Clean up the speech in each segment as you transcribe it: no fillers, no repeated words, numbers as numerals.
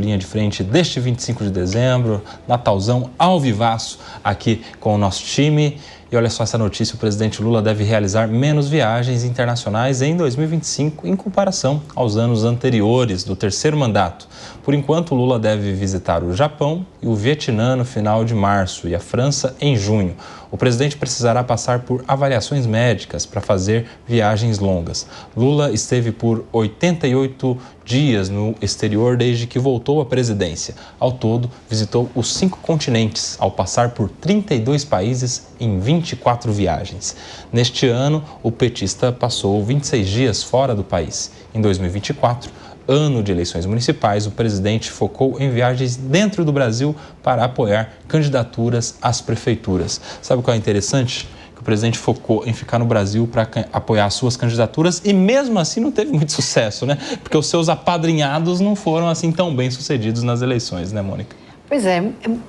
Linha de Frente deste 25 de dezembro, Natalzão ao vivaço aqui com o nosso time. E olha só essa notícia, o presidente Lula deve realizar menos viagens internacionais em 2025 em comparação aos anos anteriores do terceiro mandato. Por enquanto, Lula deve visitar o Japão e o Vietnã no final de março e a França em junho. O presidente precisará passar por avaliações médicas para fazer viagens longas. Lula esteve por 88 dias no exterior desde que voltou à presidência. Ao todo, visitou os 5 continentes, ao passar por 32 países em 24 viagens. Neste ano, o petista passou 26 dias fora do país. Em 2024, ano de eleições municipais, o presidente focou em viagens dentro do Brasil para apoiar candidaturas às prefeituras. Sabe o que é interessante? Que o presidente focou em ficar no Brasil para apoiar as suas candidaturas e mesmo assim não teve muito sucesso, né? Porque os seus apadrinhados não foram assim tão bem sucedidos nas eleições, né, Mônica? Pois é,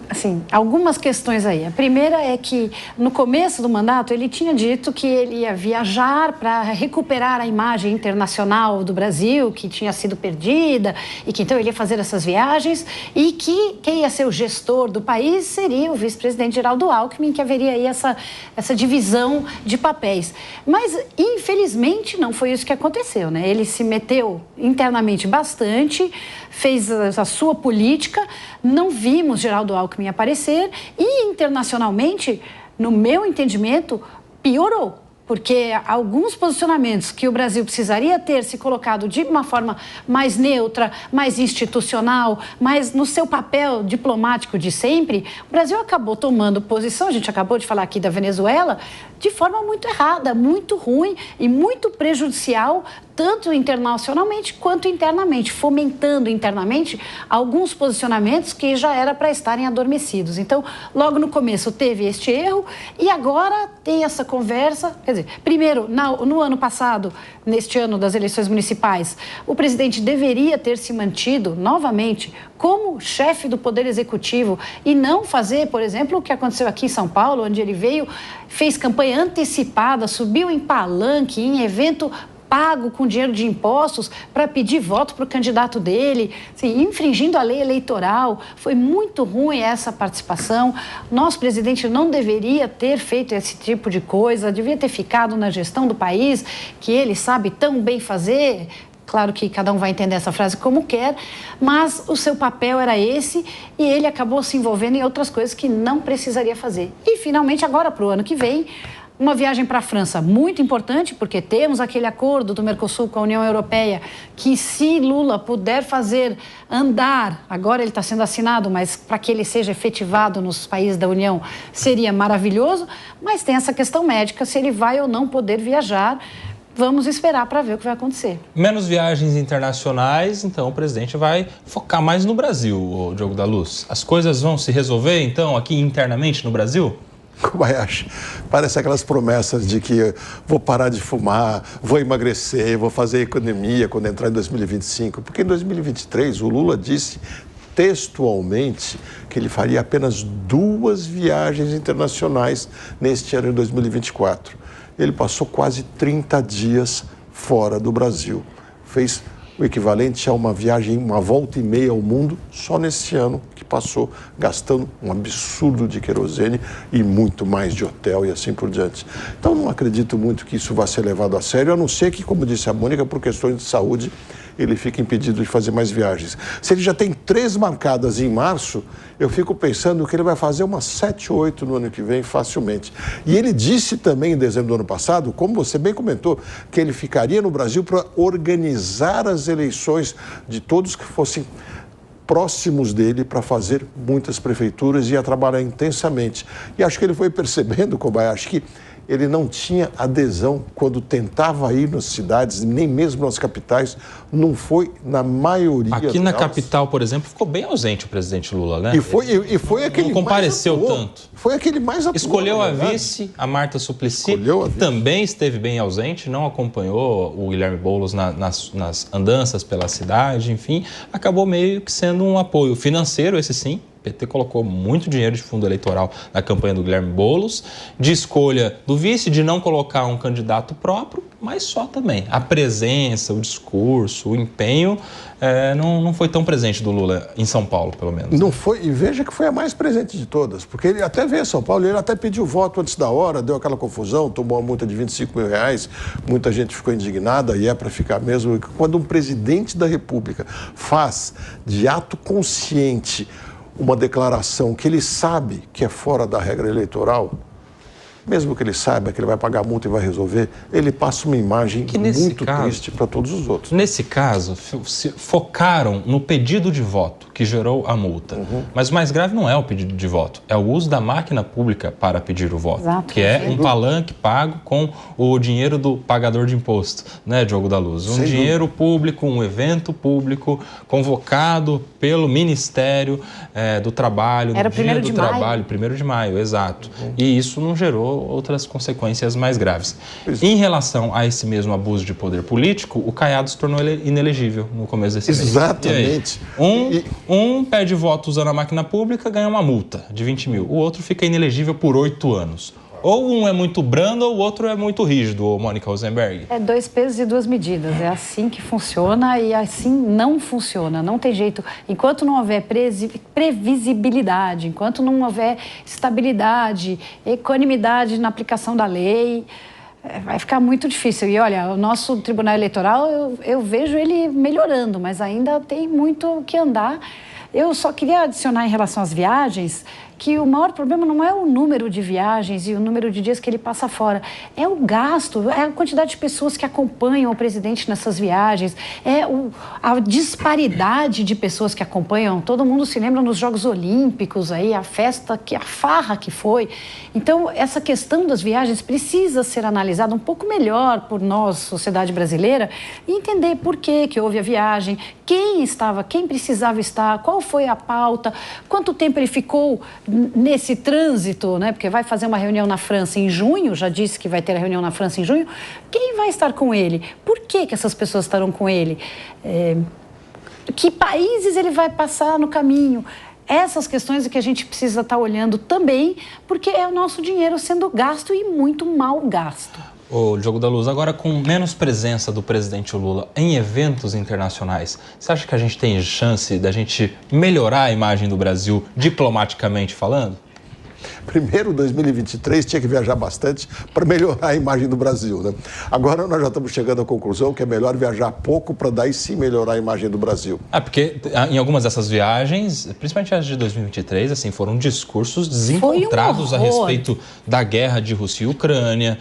assim, algumas questões aí. A primeira é que, no começo do mandato, ele tinha dito que ele ia viajar para recuperar a imagem internacional do Brasil, que tinha sido perdida, e que então ele ia fazer essas viagens, e que quem ia ser o gestor do país seria o vice-presidente Geraldo Alckmin, que haveria aí essa divisão de papéis. Mas, infelizmente, não foi isso que aconteceu, né? Ele se meteu internamente bastante, fez a sua política, não vimos Geraldo Alckmin aparecer e, internacionalmente, no meu entendimento, piorou. Porque alguns posicionamentos que o Brasil precisaria ter se colocado de uma forma mais neutra, mais institucional, mais no seu papel diplomático de sempre, o Brasil acabou tomando posição, a gente acabou de falar aqui da Venezuela, de forma muito errada, muito ruim e muito prejudicial, tanto internacionalmente quanto internamente, fomentando internamente alguns posicionamentos que já era para estarem adormecidos. Então, logo no começo teve este erro e agora tem essa conversa, quer dizer, primeiro, no ano passado, neste ano das eleições municipais, o presidente deveria ter se mantido novamente como chefe do Poder Executivo e não fazer, por exemplo, o que aconteceu aqui em São Paulo, onde ele veio, fez campanha antecipada, subiu em palanque, em evento pago com dinheiro de impostos para pedir voto para o candidato dele, assim, infringindo a lei eleitoral. Foi muito ruim essa participação. Nosso presidente não deveria ter feito esse tipo de coisa, devia ter ficado na gestão do país, que ele sabe tão bem fazer. Claro que cada um vai entender essa frase como quer, mas o seu papel era esse e ele acabou se envolvendo em outras coisas que não precisaria fazer. E, finalmente, agora, para o ano que vem, uma viagem para a França muito importante, porque temos aquele acordo do Mercosul com a União Europeia, que se Lula puder fazer andar, agora ele está sendo assinado, mas para que ele seja efetivado nos países da União, seria maravilhoso, mas tem essa questão médica, se ele vai ou não poder viajar. Vamos esperar para ver o que vai acontecer. Menos viagens internacionais, então o presidente vai focar mais no Brasil, Diogo da Luz. As coisas vão se resolver, então, aqui internamente no Brasil? Kobayashi, parece aquelas promessas de que vou parar de fumar, vou emagrecer, vou fazer economia quando entrar em 2025. Porque em 2023 o Lula disse textualmente que ele faria apenas 2 viagens internacionais neste ano de 2024. Ele passou quase 30 dias fora do Brasil. Fez o equivalente a uma viagem, uma volta e meia ao mundo só nesse ano que passou, gastando um absurdo de querosene e muito mais de hotel e assim por diante. Então, não acredito muito que isso vá ser levado a sério, a não ser que, como disse a Mônica, por questões de saúde, ele fica impedido de fazer mais viagens. Se ele já tem 3 marcadas em março, eu fico pensando que ele vai fazer umas 7 ou 8 no ano que vem, facilmente. E ele disse também, em dezembro do ano passado, como você bem comentou, que ele ficaria no Brasil para organizar as eleições de todos que fossem próximos dele para fazer muitas prefeituras e ia trabalhar intensamente. E acho que ele foi percebendo, Kobayashi, que ele não tinha adesão quando tentava ir nas cidades, nem mesmo nas capitais, não foi na maioria Aqui na capital, por exemplo, ficou bem ausente o presidente Lula, né? E foi aquele não compareceu mais atuou. tanto. Foi aquele mais atuou. Escolheu a vice, a Marta Suplicy, também esteve bem ausente, não acompanhou o Guilherme Boulos nas andanças pela cidade, enfim, acabou meio que sendo um apoio financeiro, esse sim, PT colocou muito dinheiro de fundo eleitoral na campanha do Guilherme Boulos, de escolha do vice, de não colocar um candidato próprio, mas só também. A presença, o discurso, o empenho não foi tão presente do Lula em São Paulo, pelo menos. Não foi, e veja que foi a mais presente de todas, porque ele até veio a São Paulo, ele até pediu voto antes da hora, deu aquela confusão, tomou uma multa de R$25 mil, muita gente ficou indignada, e é para ficar mesmo. Quando um presidente da República faz de ato consciente uma declaração que ele sabe que é fora da regra eleitoral, mesmo que ele saiba que ele vai pagar a multa e vai resolver, ele passa uma imagem muito triste para todos os outros. Nesse caso, se focaram no pedido de voto que gerou a multa. Mas o mais grave não é o pedido de voto, é o uso da máquina pública para pedir o voto. Exato, que é um palanque pago com o dinheiro do pagador de imposto, né, Diogo da Luz? Um dinheiro público, um evento público convocado pelo Ministério do Trabalho, Era no dia do trabalho, 1º de maio, exato. E isso não gerou outras consequências mais graves. Em relação a esse mesmo abuso de poder político, o Caiado se tornou inelegível no começo desse mês. Exatamente. Um pede voto usando a máquina pública, ganha uma multa de 20 mil. O outro fica inelegível por 8 anos. Ou um é muito brando ou o outro é muito rígido, Mônica Rosenberg. É 2 pesos e 2 medidas. É assim que funciona e assim não funciona. Não tem jeito. Enquanto não houver previsibilidade, enquanto não houver estabilidade, equanimidade na aplicação da lei, vai ficar muito difícil. E olha, o nosso Tribunal Eleitoral, eu vejo ele melhorando, mas ainda tem muito o que andar. Eu só queria adicionar em relação às viagens que o maior problema não é o número de viagens e o número de dias que ele passa fora, é o gasto, é a quantidade de pessoas que acompanham o presidente nessas viagens, a disparidade de pessoas que acompanham. Todo mundo se lembra nos Jogos Olímpicos, aí, a farra que foi. Então, essa questão das viagens precisa ser analisada um pouco melhor por nós, sociedade brasileira, e entender por que houve a viagem, quem precisava estar, qual foi a pauta, quanto tempo ele ficou nesse trânsito, né? Porque vai fazer uma reunião na França em junho, já disse que vai ter a reunião na França em junho. Quem vai estar com ele? Por que essas pessoas estarão com ele? Que países ele vai passar no caminho? Essas questões é que a gente precisa estar olhando também, porque é o nosso dinheiro sendo gasto e muito mal gasto. Ô, Diogo da Luz, agora com menos presença do presidente Lula em eventos internacionais, você acha que a gente tem chance da gente melhorar a imagem do Brasil diplomaticamente falando? Primeiro, 2023 tinha que viajar bastante para melhorar a imagem do Brasil, né? Agora nós já estamos chegando à conclusão que é melhor viajar pouco para daí sim melhorar a imagem do Brasil. Porque em algumas dessas viagens, principalmente as de 2023, assim, foram discursos desencontrados a respeito da guerra de Rússia e Ucrânia,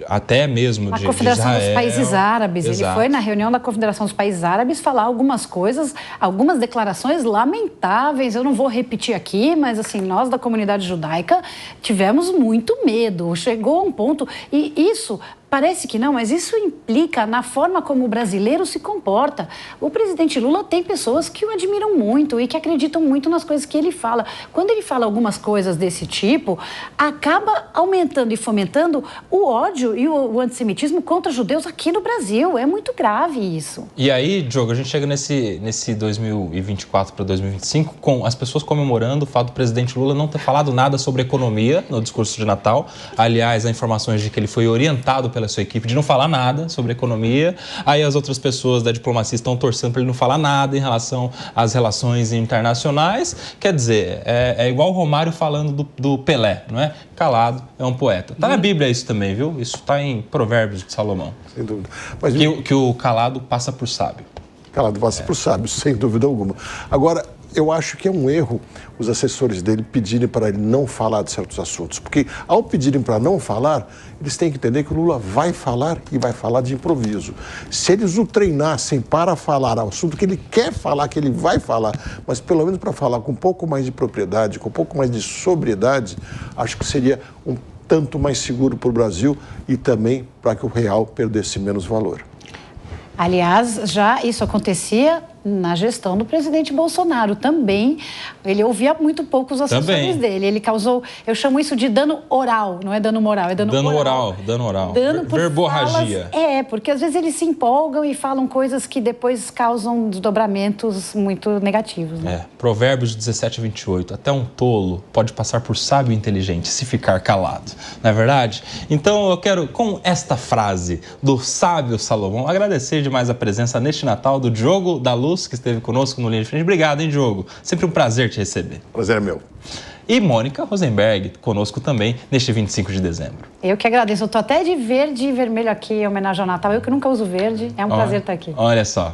até mesmo de Confederação Israel. dos Países Árabes. Exato. Ele foi na reunião da Confederação dos Países Árabes falar algumas coisas, algumas declarações lamentáveis. Eu não vou repetir aqui, mas assim, nós da comunidade judaica tivemos muito medo. Chegou a um ponto, e isso parece que não, mas isso implica na forma como o brasileiro se comporta. O presidente Lula tem pessoas que o admiram muito e que acreditam muito nas coisas que ele fala. Quando ele fala algumas coisas desse tipo, acaba aumentando e fomentando o ódio e o antissemitismo contra judeus aqui no Brasil. É muito grave isso. E aí, Diogo, a gente chega nesse 2024 para 2025 com as pessoas comemorando o fato do presidente Lula não ter falado nada sobre economia no discurso de Natal. Aliás, há informações de que ele foi orientado pela sua equipe de não falar nada sobre economia. Aí as outras pessoas da diplomacia estão torcendo para ele não falar nada em relação às relações internacionais. Quer dizer, é igual o Romário falando do Pelé, não é? Calado é um poeta. Tá na Bíblia isso também, viu? Isso está em Provérbios de Salomão. Sem dúvida. Mas, que o calado passa por sábio. Calado passa por sábio, sem dúvida alguma. Agora, eu acho que é um erro os assessores dele pedirem para ele não falar de certos assuntos. Porque ao pedirem para não falar, eles têm que entender que o Lula vai falar e vai falar de improviso. Se eles o treinassem para falar o assunto que ele quer falar, que ele vai falar, mas pelo menos para falar com um pouco mais de propriedade, com um pouco mais de sobriedade, acho que seria um tanto mais seguro para o Brasil e também para que o real perdesse menos valor. Aliás, já isso acontecia na gestão do presidente Bolsonaro. Também, ele ouvia muito pouco os assessores dele. Ele causou, eu chamo isso de dano oral, não é dano moral, é dano oral. Dano oral. Dano por verborragia. Falas, porque às vezes eles se empolgam e falam coisas que depois causam desdobramentos muito negativos. Né? Provérbios 17:28. Até um tolo pode passar por sábio e inteligente se ficar calado. Não é verdade? Então eu quero, com esta frase do sábio Salomão, agradecer demais a presença neste Natal do Diogo da Luz, que esteve conosco no Linha de Frente. Obrigado, hein, Diogo? Sempre um prazer te receber. Prazer é meu. E Mônica Rosenberg, conosco também, neste 25 de dezembro. Eu que agradeço. Eu estou até de verde e vermelho aqui em homenagem ao Natal. Eu que nunca uso verde. É um prazer estar aqui. Olha só.